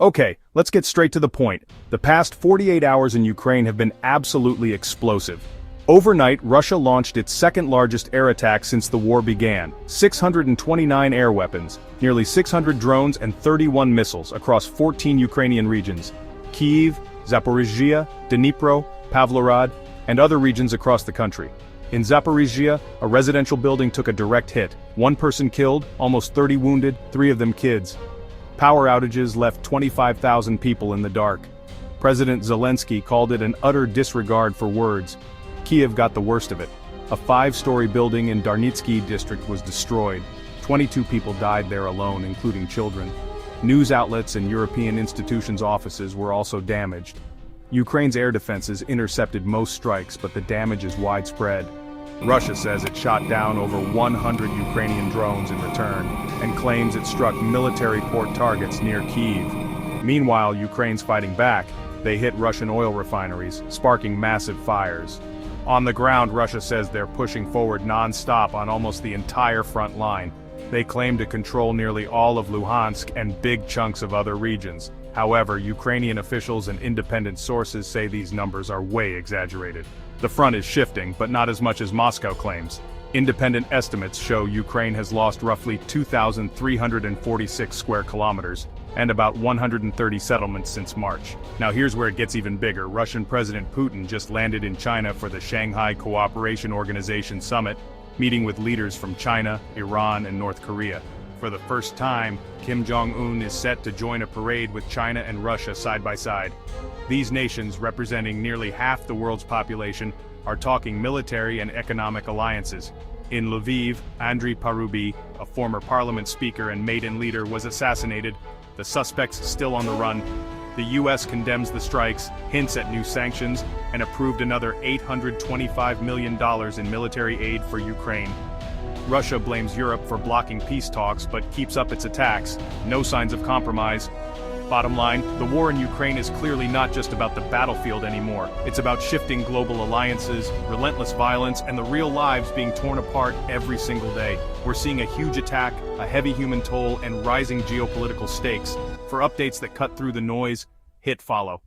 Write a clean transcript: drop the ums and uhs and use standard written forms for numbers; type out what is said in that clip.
Okay, let's get straight to the point. The past 48 hours in Ukraine have been absolutely explosive. Overnight, Russia launched its second-largest air attack since the war began. 629 air weapons, nearly 600 drones and 31 missiles across 14 Ukrainian regions. Kyiv, Zaporizhzhia, Dnipro, Pavlograd, and other regions across the country. In Zaporizhzhia, a residential building took a direct hit. One person killed, almost 30 wounded, 3 of them kids. Power outages left 25,000 people in the dark. President Zelensky called it an utter disregard for words. Kyiv got the worst of it. A 5-story building in Darnitsky district was destroyed. 22 people died there alone, including children. News outlets and European institutions' offices were also damaged. Ukraine's air defenses intercepted most strikes, but the damage is widespread. Russia says it shot down over 100 Ukrainian drones in return, and claims it struck military port targets near Kyiv. Meanwhile, Ukraine's fighting back. They hit Russian oil refineries, sparking massive fires. On the ground, Russia says they're pushing forward non-stop on almost the entire front line. They claim to control nearly all of Luhansk and big chunks of other regions. However, Ukrainian officials and independent sources say these numbers are way exaggerated. The front is shifting, but not as much as Moscow claims. Independent estimates show Ukraine has lost roughly 2,346 square kilometers, and about 130 settlements since March. Now here's where it gets even bigger. Russian President Putin just landed in China for the Shanghai Cooperation Organization Summit, meeting with leaders from China, Iran, and North Korea. For the first time, Kim Jong-un is set to join a parade with China and Russia side by side. These nations, representing nearly half the world's population, are talking military and economic alliances. In Lviv, Andriy Parubiy, a former parliament speaker and Maidan leader, was assassinated. The suspect's still on the run. The US condemns the strikes, hints at new sanctions, and approved another $825 million in military aid for Ukraine. Russia blames Europe for blocking peace talks but keeps up its attacks. No signs of compromise. Bottom line, the war in Ukraine is clearly not just about the battlefield anymore. It's about shifting global alliances, relentless violence, and the real lives being torn apart every single day. We're seeing a huge attack, a heavy human toll, and rising geopolitical stakes. For updates that cut through the noise, hit follow.